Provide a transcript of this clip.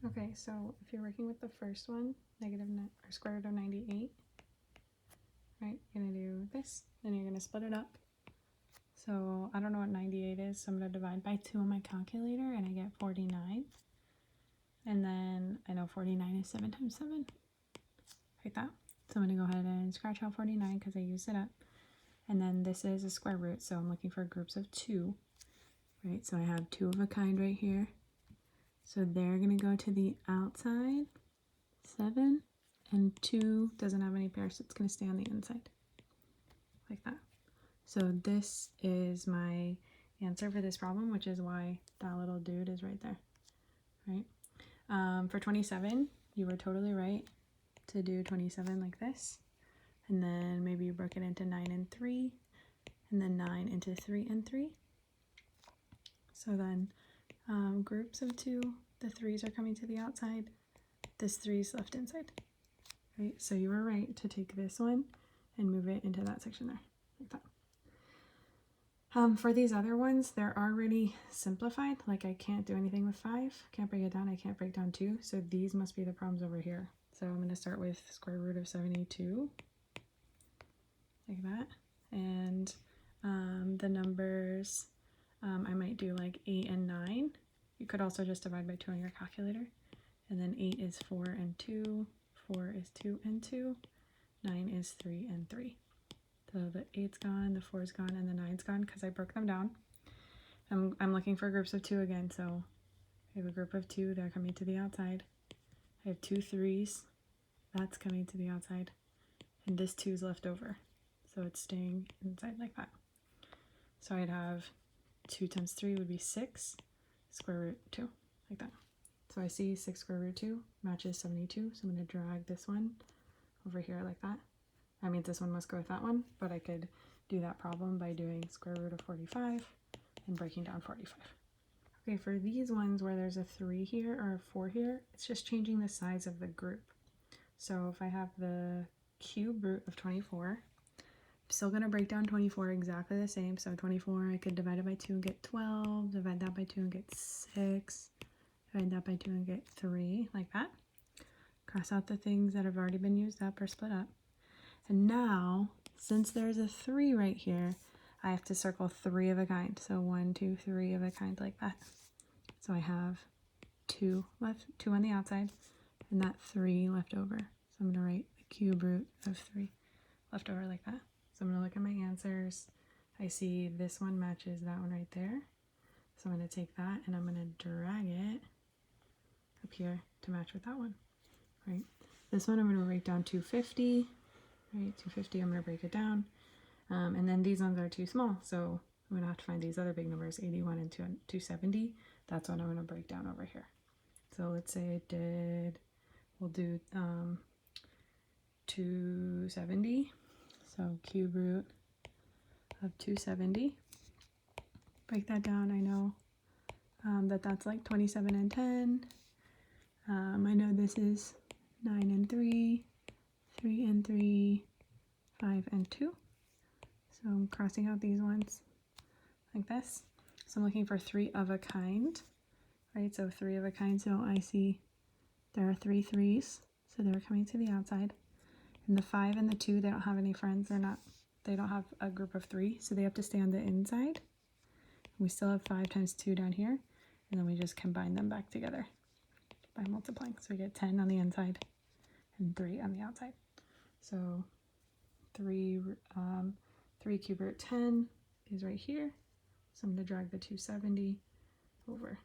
Okay, so if you're working with the first one, or square root of 98, right, you're going to do this, then you're going to split it up. So I don't know what 98 is, so I'm going to divide by 2 on my calculator, and I get 49. And then I know 49 is 7 times 7, like that. So I'm going to go ahead and scratch out 49 because I used it up. And then this is a square root, so I'm looking for groups of 2, right? So I have 2 of a kind right here. So they're going to go to the outside, 7, and 2 doesn't have any pairs, so it's going to stay on the inside, like that. So this is my answer for this problem, which is why that little dude is right there, right? For 27, you were totally right to do 27 like this. And then maybe you broke it into 9 and 3, and then 9 into 3 and 3. So then groups of 2, the 3's are coming to the outside, this 3's left inside, right? So you were right to take this one and move it into that section there, like that. For these other ones, they're already simplified. Like I can't do anything with 5, can't break it down, I can't break down 2, so these must be the problems over here. So I'm going to start with square root of 72, like that. And the numbers, I might do like 8 and 9. You could also just divide by 2 on your calculator. And then 8 is 4 and 2, 4 is 2 and 2, 9 is 3 and 3. So the 8's gone, the 4's gone, and the 9's gone because I broke them down. I'm looking for groups of 2 again, so I have a group of 2, they're coming to the outside. I have 2 3's, that's coming to the outside. And this 2's left over, so it's staying inside like that. So I'd have 2 times 3 would be 6, square root 2, like that. So I see 6 square root 2 matches 72, so I'm going to drag this one over here like that. That means this one must go with that one, but I could do that problem by doing square root of 45 and breaking down 45. Okay, for these ones where there's a 3 here or a 4 here, it's just changing the size of the group. So if I have the cube root of 24, I'm still going to break down 24 exactly the same. So 24, I could divide it by 2 and get 12, divide that by 2 and get 6, divide that by 2 and get 3, like that. Cross out the things that have already been used up or split up. And now, since there's a 3 right here, I have to circle 3 of a kind. So 1, 2, 3 of a kind, like that. So I have 2 left, 2 on the outside, and that 3 left over. So I'm going to write the cube root of 3 left over like that. So I'm going to look at my answers. I see this one matches that one right there. So I'm going to take that and I'm going to drag it up here to match with that one, right? This one I'm going to write down 250, right? 250, I'm going to break it down. And then these ones are too small, so I'm going to have to find these other big numbers, 81 and 270. That's what I'm going to break down over here. So let's say we'll do 270. So cube root of 270. Break that down. I know that's like 27 and 10. I know this is 9 and 3, 3 and 3, 5 and 2. So I'm crossing out these ones like this. So I'm looking for 3 of a kind, right? So 3 of a kind. So I see there are 3 3's, so they're coming to the outside. And the 5 and the 2, they don't have any friends. They don't have a group of 3, so they have to stay on the inside. We still have 5 times 2 down here, and then we just combine them back together by multiplying. So we get 10 on the inside and 3 on the outside. So 3 cube root 10 is right here. So I'm going to drag the 270 over